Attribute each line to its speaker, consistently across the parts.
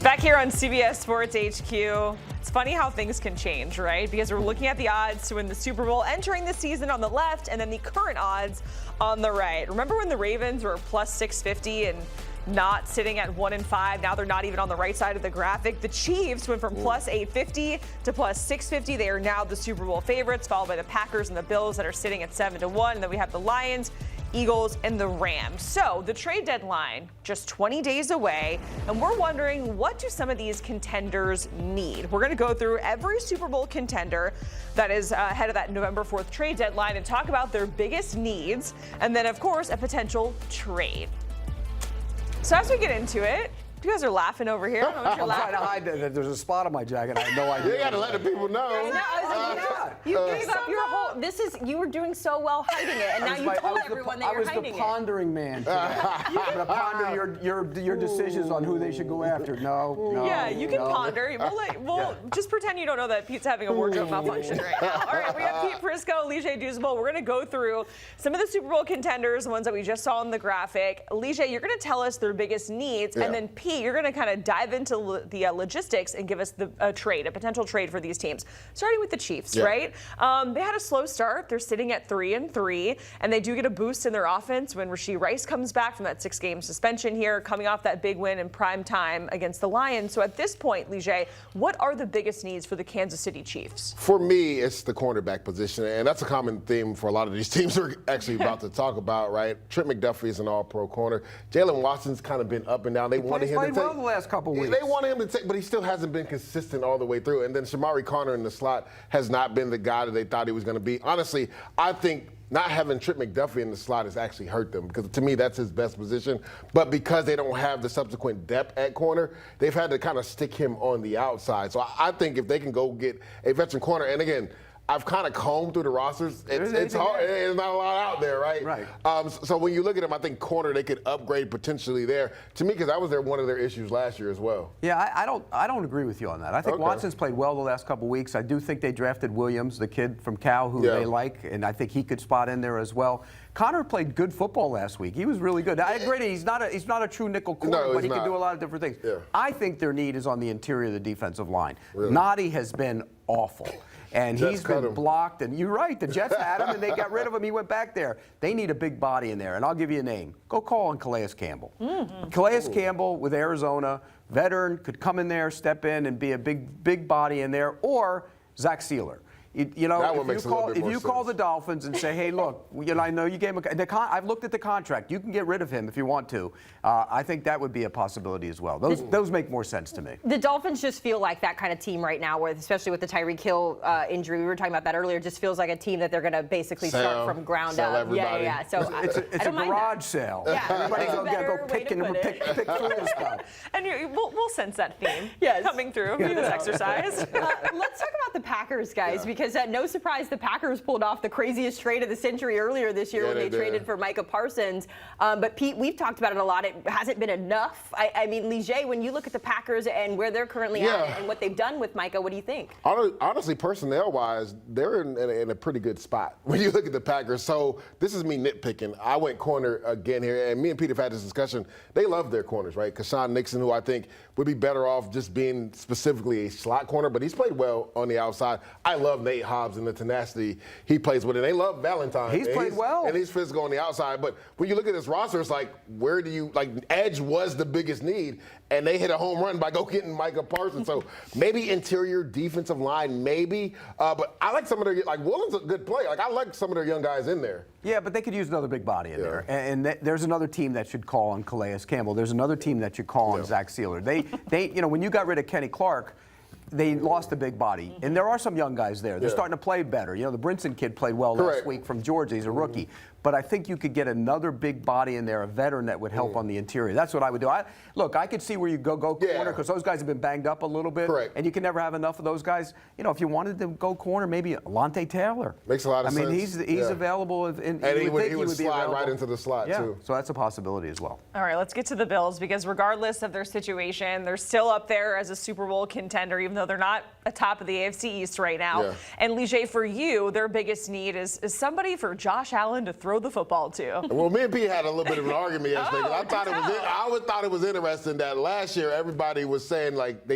Speaker 1: Back here on CBS Sports HQ, it's funny how things can change, right? Because we're looking at the odds to win the Super Bowl entering the season on the left and then the current odds on the right. Remember when the Ravens were plus 650 and not sitting at 1-5? Now they're not even on the right side of the graphic. The Chiefs went from plus 850 to plus 650. They are now the Super Bowl favorites, followed by the Packers and the Bills that are sitting at 7-1. And then we have the Lions, Eagles, and the Rams. So the trade deadline just 20 days away, and we're wondering, what do some of these contenders need? We're going to go through every Super Bowl contender that is ahead of that November 4th trade deadline and talk about their biggest needs, and then, of course, a potential trade. So as we get into it, you guys are laughing over here. I don't know what you're
Speaker 2: I'm trying to
Speaker 1: laughing.
Speaker 2: hide that there's a spot on my jacket. I had no idea.
Speaker 3: You got to let the people know.
Speaker 4: You gave up your whole. You were doing so well hiding it, and now you told everyone that you're hiding it.
Speaker 2: I was the pondering man today. I'm going to ponder your decisions on who they should go after. No.
Speaker 1: Yeah, you can ponder. We'll just pretend you don't know that Pete's having a wardrobe malfunction right now. All right, we have Pete Prisco, Douzable. We're going to go through some of the Super Bowl contenders, the ones that we just saw on the graphic. Lige, you're going to tell us their biggest needs, and then Pete, you're going to kind of dive into the logistics and give us a potential trade for these teams. Starting with the Chiefs, right? They had a slow start. They're sitting at 3-3, and they do get a boost in their offense when Rashee Rice comes back from that 6-game suspension here, coming off that big win in prime time against the Lions. So at this point, Lige, what are the biggest needs for the Kansas City Chiefs?
Speaker 3: For me, it's the cornerback position, and that's a common theme for a lot of these teams we're actually about to talk about, right? Trent McDuffie is an all-pro corner. Jalen Watson's kind of been up and down. They wanted him to take.
Speaker 2: Well the last couple weeks.
Speaker 3: They wanted him to take, but he still hasn't been consistent all the way through. And then Shamari Connor in the slot has not been the guy that they thought he was going to be. Honestly, I think not having Trent McDuffie in the slot has actually hurt them, because to me that's his best position. But because they don't have the subsequent depth at corner, they've had to kind of stick him on the outside. So I think if they can go get a veteran corner, and again, I've kind of combed through the rosters. It's hard. There's not a lot out there, right?
Speaker 2: Right.
Speaker 3: So when you look at them, I think corner, they could upgrade potentially there. To me, because that was one of their issues last year as well.
Speaker 2: Yeah, I don't agree with you on that. I think Watson's played well the last couple weeks. I do think they drafted Williams, the kid from Cal, who they like, and I think he could spot in there as well. Connor played good football last week. He was really good. I agree. He's not a true nickel corner, but he can do a lot of different things.
Speaker 3: Yeah.
Speaker 2: I think their need is on the interior of the defensive line.
Speaker 3: Really?
Speaker 2: Noddy has been awful. And he's been blocked, and you're right, the Jets had him, and they got rid of him. He went back there. They need a big body in there, and I'll give you a name. Go call on Calais Campbell. Calais Campbell with Arizona, veteran, could come in there, step in, and be a big body in there, or Zach Sealer. You know, if you call the Dolphins and say, hey, look, I know you gave him I've looked at the contract. You can get rid of him if you want to. I think that would be a possibility as well. Those make more sense to me.
Speaker 4: The Dolphins just feel like that kind of team right now, where especially with the Tyreek Hill injury, we were talking about that earlier, just feels like a team that they're going to basically start from ground up.
Speaker 3: Everybody.
Speaker 4: Yeah. So
Speaker 2: it's a garage sale.
Speaker 4: Yeah,
Speaker 2: everybody's going to go pick through this stuff.
Speaker 1: And we'll sense that theme coming through
Speaker 4: Yeah.
Speaker 1: this exercise.
Speaker 4: Let's talk about the Packers, guys, because no surprise the Packers pulled off the craziest trade of the century earlier this year when they traded for Micah Parsons. But Pete, we've talked about it a lot. It hasn't been enough. I mean, Lige, when you look at the Packers and where they're currently at and what they've done with Micah, what do you think?
Speaker 3: Honestly, personnel-wise, they're in a pretty good spot when you look at the Packers. So this is me nitpicking. I went corner again here, and me and Pete have had this discussion. They love their corners, right? Kashawn Nixon, who I think would be better off just being specifically a slot corner, but he's played well on the outside. I love Nate Hobbs and the tenacity he plays with, and they love Valentine.
Speaker 2: He's played well.
Speaker 3: And he's physical on the outside. But when you look at this roster, it's like, where do you, edge was the biggest need, and they hit a home run by getting Micah Parsons. So maybe interior defensive line, maybe. But I like some of their, Willen's a good player. I like some of their young guys in there.
Speaker 2: Yeah, but they could use another big body in there. And there's another team that should call on Calais Campbell. There's another team that should call on Zach Sealer. They, when you got rid of Kenny Clark, they lost a big body. And there are some young guys there. They're starting to play better. The Brinson kid played well last week from Georgia. He's a rookie. But I think you could get another big body in there, a veteran that would help on the interior. That's what I would do. I could see where you go corner, because those guys have been banged up a little bit. And you can never have enough of those guys. If you wanted to go corner, maybe Alontae Taylor.
Speaker 3: Makes a lot of sense.
Speaker 2: I mean, he's available. And
Speaker 3: he would slide right into the slot, too.
Speaker 2: So that's a possibility as well.
Speaker 1: All right, let's get to the Bills, because regardless of their situation, they're still up there as a Super Bowl contender, even though they're not atop of the AFC East right now. And Lige, for you, their biggest need is somebody for Josh Allen to throw throw the football to.
Speaker 3: Well, me and Pete had a little bit of an argument yesterday. I always thought it was interesting that last year everybody was saying like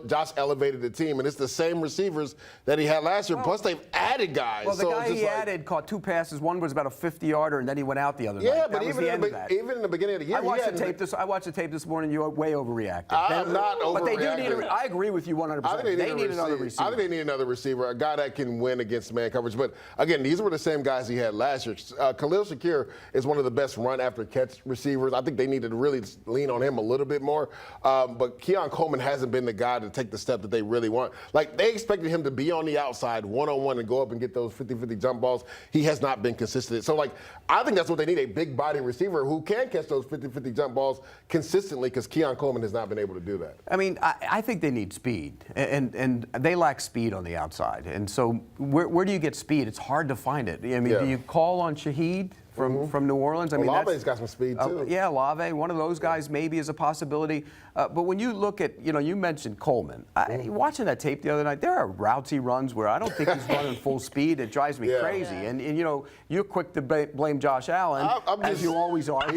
Speaker 3: Josh elevated the team, and it's the same receivers that he had last year. Plus, they've added guys.
Speaker 2: Well, the guy he added caught 2 passes. One was about a 50-yarder, and then he went out the other night.
Speaker 3: Yeah, but even in the beginning of the year,
Speaker 2: I watched the tape this morning. You way overreacted.
Speaker 3: I'm not overreacting.
Speaker 2: But they do need. I agree with you 100%. They need another receiver.
Speaker 3: I think they need another receiver, a guy that can win against man coverage. But again, these were the same guys he had last year. Khalil Shakir is one of the best run after catch receivers. I think they need to really lean on him a little bit more. But Keon Coleman hasn't been the guy to take the step that they really want. Like, they expected him to be on the outside one-on-one and go up and get those 50-50 jump balls. He has not been consistent. So, like, I think that's what they need, a big body receiver who can catch those 50-50 jump balls consistently, because Keon Coleman has not been able to do that.
Speaker 2: I mean, I think they need speed, and they lack speed on the outside. And so where do you get speed? It's hard to find it. I mean, do you call on Shaheed from New Orleans? I mean,
Speaker 3: Olave's got some speed too.
Speaker 2: Yeah, Olave, one of those guys maybe is a possibility. But when you look at, you mentioned Coleman. Watching that tape the other night, there are routes he runs where I don't think he's running full speed. It drives me crazy. And you're quick to blame Josh Allen, as you always are.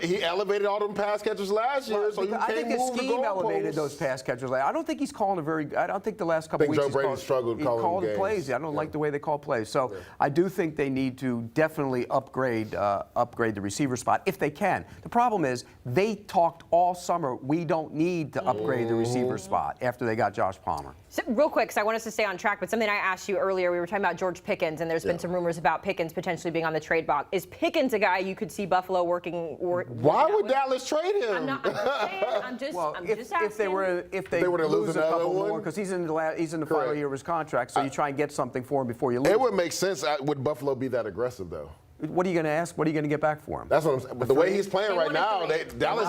Speaker 3: He elevated all them pass catchers last year, so you
Speaker 2: I think his scheme elevated those pass catchers. I don't think he's calling I don't think the last couple weeks
Speaker 3: Joe Brady struggled calling games.
Speaker 2: Plays. I don't like the way they call plays. So I do think they need to definitely upgrade the receiver spot if they can. The problem is they talked all summer, we don't need to upgrade the receiver spot after they got Josh Palmer.
Speaker 4: So, real quick, because I want us to stay on track, but something I asked you earlier, we were talking about George Pickens, and there's been some rumors about Pickens potentially being on the trade block. Is Pickens a guy you could see Buffalo working?
Speaker 3: Why would Dallas trade him?
Speaker 4: I'm just asking.
Speaker 2: If they were to lose a couple more, because he's in the final year of his contract, so you try and get something for him before you lose.
Speaker 3: It would make sense. Would Buffalo be that aggressive though?
Speaker 2: What are you going to ask? What are you going to get back for him?
Speaker 3: That's what I'm saying. But the way he's playing right now, Dallas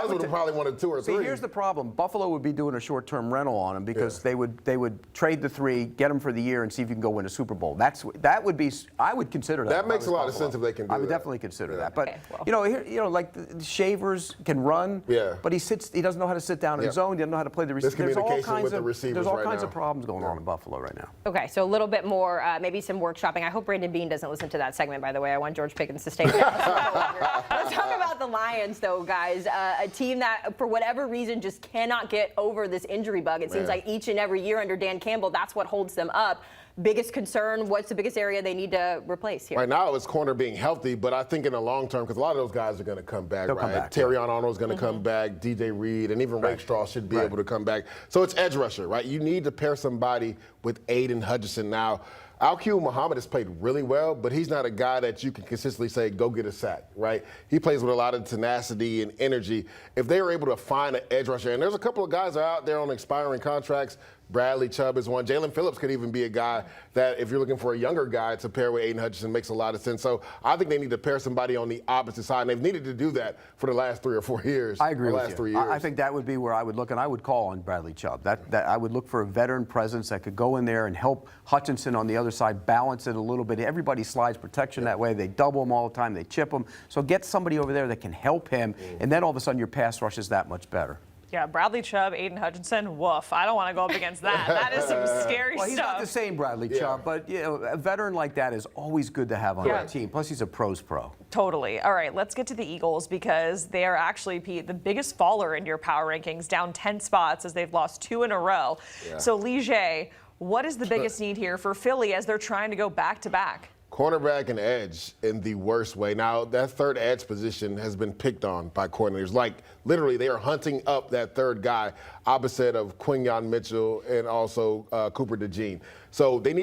Speaker 3: would have probably wanted 2 or 3.
Speaker 2: See, here's the problem. Buffalo would be doing a short-term rental on him because they would trade the 3, get him for the year, and see if you can go win a Super Bowl. I would consider that.
Speaker 3: That makes a lot of sense if they can do that.
Speaker 2: I would definitely consider that. But like the Shavers can run, but he doesn't know how to sit down in zone. He doesn't know how to play the receiver. There's all kinds of problems going on in Buffalo right now.
Speaker 4: Okay, so a little bit more, maybe some workshopping. I hope Brandon Beane doesn't listen to that segment, by the way. I want George Pickens to stay there. Let's talk about the Lions, though, guys. A team that, for whatever reason, just cannot get over this injury bug. It seems like each and every year under Dan Campbell, that's what holds them up. Biggest concern, what's the biggest area they need to replace here?
Speaker 3: Right now it's corner being healthy, but I think in the long term, because a lot of those guys are going to come back, right? Terrion Arnold's going to come back, DJ Reed, and even Rakestraw should be able to come back. So it's edge rusher, right? You need to pair somebody with Aiden Hutchinson. Now, Al-Q Muhammad has played really well, but he's not a guy that you can consistently say, go get a sack, right? He plays with a lot of tenacity and energy. If they were able to find an edge rusher, and there's a couple of guys that are out there on expiring contracts, Bradley Chubb is one. Jalen Phillips could even be a guy that, if you're looking for a younger guy to pair with Aiden Hutchinson, makes a lot of sense. So I think they need to pair somebody on the opposite side, and they've needed to do that for the last 3 or 4 years.
Speaker 2: I agree with
Speaker 3: last
Speaker 2: you.
Speaker 3: 3 years.
Speaker 2: I think that would be where I would look, and I would call on Bradley Chubb. That I would look for a veteran presence that could go in there and help Hutchinson on the other side balance it a little bit. Everybody slides protection that way. They double him all the time. They chip him. So get somebody over there that can help him, and then all of a sudden your pass rush is that much better.
Speaker 1: Yeah, Bradley Chubb, Aiden Hutchinson, woof. I don't want to go up against that. That is some scary
Speaker 2: stuff. He's not the same Bradley Chubb, but a veteran like that is always good to have on your team. Plus, he's a pro's pro.
Speaker 1: Totally. All right, let's get to the Eagles, because they are actually, Pete, the biggest faller in your power rankings, down 10 spots as they've lost 2 in a row. Yeah. So, Lige, what is the biggest need here for Philly as they're trying to go back-to-back?
Speaker 3: Cornerback and edge in the worst way. Now, that third edge position has been picked on by coordinators. Like, literally, they are hunting up that third guy opposite of Quinyon Mitchell and also Cooper DeJean. So they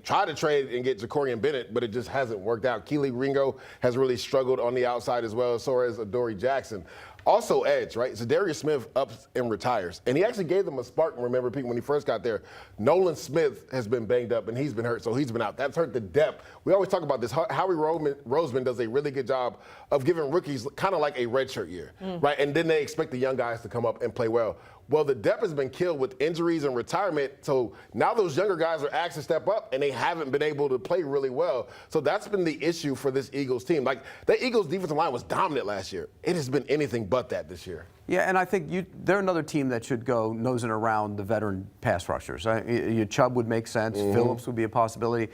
Speaker 3: try to trade and get Jacorian Bennett, but it just hasn't worked out. Keely Ringo has really struggled on the outside as well, so has Adoree Jackson. Also edge, right? So Darius Smith ups and retires. And he actually gave them a spark, remember, Pete, when he first got there. Nolan Smith has been banged up, and he's been hurt, so he's been out. That's hurt the depth. We always talk about this. Howie Roseman does a really good job of giving rookies kind of like a redshirt year, right? And then they expect the young guys to come up and play well. Well, the depth has been killed with injuries and retirement, so now those younger guys are asked to step up, and they haven't been able to play really well. So that's been the issue for this Eagles team. Like, the Eagles defensive line was dominant last year. It has been anything but that this year.
Speaker 2: Yeah, and I think they're another team that should go nosing around the veteran pass rushers. Chubb would make sense. Phillips would be a possibility.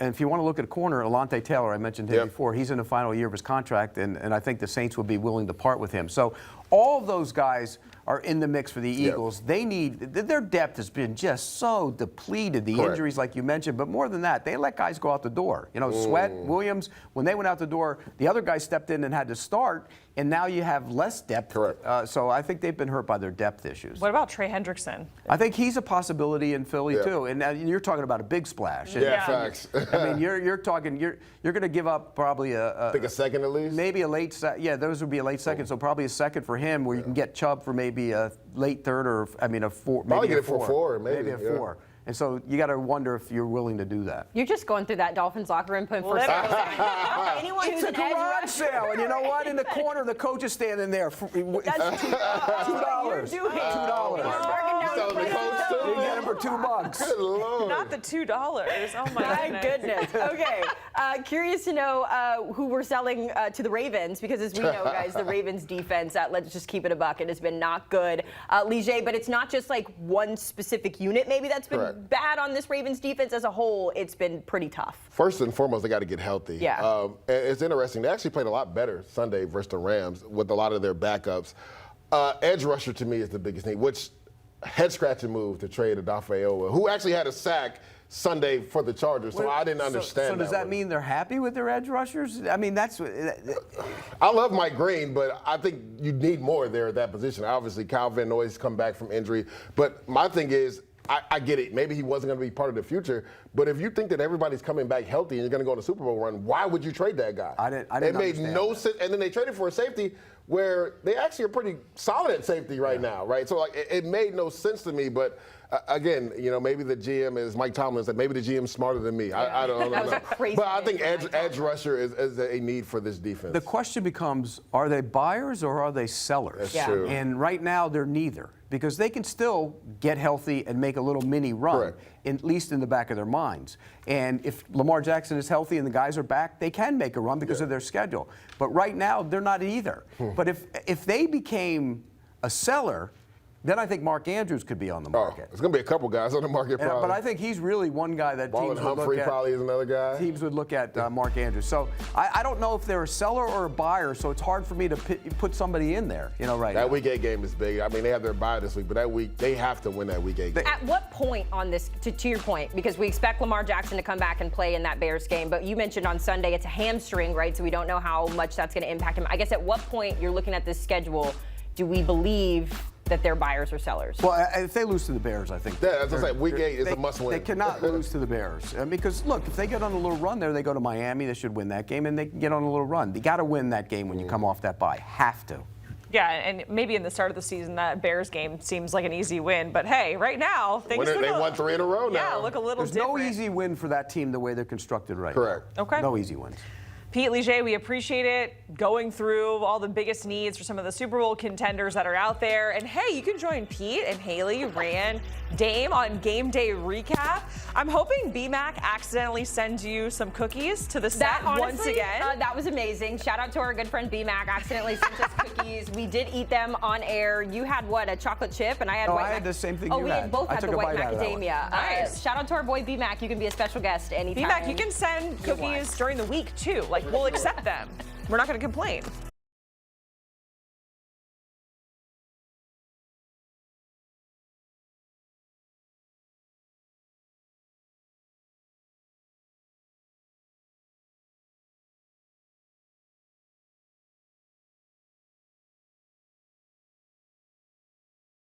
Speaker 2: And if you want to look at a corner, Alontae Taylor, I mentioned him before, he's in the final year of his contract, and I think the Saints would be willing to part with him. So all of those guys are in the mix for the Eagles. They need, their depth has been just so depleted, the injuries like you mentioned, but more than that, they let guys go out the door. You know, Sweat, Williams, when they went out the door, the other guys stepped in and had to start, and now you have less depth. So I think they've been hurt by their depth issues.
Speaker 1: What about Trey Hendrickson?
Speaker 2: I think he's a possibility in Philly too, and you're talking about a big splash.
Speaker 3: Facts.
Speaker 2: I mean, you're talking you're going to give up probably
Speaker 3: I think a second at least.
Speaker 2: Maybe a late second. Yeah, those would be a late second. So probably a second for him, where you can get Chubb for maybe a late third, or a four.
Speaker 3: Probably
Speaker 2: maybe
Speaker 3: get
Speaker 2: a
Speaker 3: it for four. Maybe
Speaker 2: a four. And so you got to wonder if you're willing to do that.
Speaker 4: You're just going through that Dolphins locker room putting first. Anyone who's
Speaker 2: It's a garage sale, and you know what? In the corner, the coach is standing there.
Speaker 4: That's
Speaker 2: $2. $2. You get him for $2.
Speaker 3: Good Lord.
Speaker 1: Not the $2. Oh my
Speaker 4: goodness. Okay. Curious to know who we're selling to the Ravens, because as we know, guys, the Ravens defense, let's just keep it a buck, it has been not good. Lige, but it's not just like one specific unit maybe that's been bad on this Ravens defense as a whole. It's been pretty tough.
Speaker 3: First and foremost, they got to get healthy.
Speaker 4: Yeah.
Speaker 3: It's interesting. They actually played a lot better Sunday versus the Rams with a lot of their backups. Edge rusher to me is the biggest thing, which head-scratching move to trade Adafeowa, who actually had a sack Sunday for the Chargers, so I didn't understand.
Speaker 2: So does that mean they're happy with their edge rushers? I mean, that's.
Speaker 3: I love Mike Green, but I think you need more there at that position. Obviously, Kyle Van Noy's come back from injury, but my thing is, I get it. Maybe he wasn't going to be part of the future, but if you think that everybody's coming back healthy and you're going to go on a Super Bowl run, why would you trade that guy?
Speaker 2: I didn't.
Speaker 3: It made no sense. And then they traded for a safety where they actually are pretty solid at safety right now, right? So like, it made no sense to me. But again, you know, maybe the GM is Mike Tomlin said maybe the GM's smarter than me. I don't know.
Speaker 4: That was a crazy
Speaker 3: but I think edge rusher is a need for this defense.
Speaker 2: The question becomes: are they buyers or are they sellers?
Speaker 3: That's true.
Speaker 2: And right now they're neither, because they can still get healthy and make a little mini run, at least in the back of their minds. And if Lamar Jackson is healthy and the guys are back, they can make a run because of their schedule. But right now, they're not either. But if they became a seller, then I think Mark Andrews could be on the market.
Speaker 3: It's going to be a couple guys on the market probably.
Speaker 2: But I think he's really one guy that teams would
Speaker 3: Humphrey
Speaker 2: look at.
Speaker 3: Probably is another guy.
Speaker 2: Teams would look at Mark Andrews. So I don't know if they're a seller or a buyer, so it's hard for me to put somebody in there, you know, right now.
Speaker 3: That Week 8 game is big. I mean, they have their bye this week, but that week, they have to win that Week 8 game.
Speaker 4: At what point on this, to your point, because we expect Lamar Jackson to come back and play in that Bears game, but you mentioned on Sunday it's a hamstring, right? So we don't know how much that's going to impact him. I guess at what point you're looking at this schedule, do we believe that they're buyers or sellers?
Speaker 2: Well, if they lose to the Bears, I think.
Speaker 3: Yeah, as I said, Week 8 is a must-win.
Speaker 2: They cannot lose to the Bears. Because, look, if they get on a little run there, they go to Miami, they should win that game, and they can get on a little run. They got to win that game when you come off that bye. Have to.
Speaker 1: Yeah, and maybe in the start of the season, that Bears game seems like an easy win. But hey, right now, things look
Speaker 3: they won 3 in a row now.
Speaker 1: Yeah, look a little
Speaker 2: There's
Speaker 1: different.
Speaker 2: no easy win for that team the way they're constructed right
Speaker 3: Correct.
Speaker 2: now.
Speaker 1: Okay.
Speaker 2: No easy wins.
Speaker 1: Pete, Lige, we appreciate it going through all the biggest needs for some of the Super Bowl contenders that are out there. And hey, you can join Pete and Haley, Rand, Dame on Game Day Recap. I'm hoping BMAC accidentally sends you some cookies to the set once again.
Speaker 4: That was amazing. Shout out to our good friend BMAC, accidentally sent us cookies. We did eat them on air. You had what, a chocolate chip, and I had white.
Speaker 2: I had the same thing
Speaker 4: you
Speaker 2: had.
Speaker 4: We both had the white macadamia.
Speaker 1: Nice.
Speaker 4: Shout out to our boy BMAC. You can be a special guest anytime.
Speaker 1: BMAC, you can send cookies during the week too. Like, we'll accept them. We're not going to complain.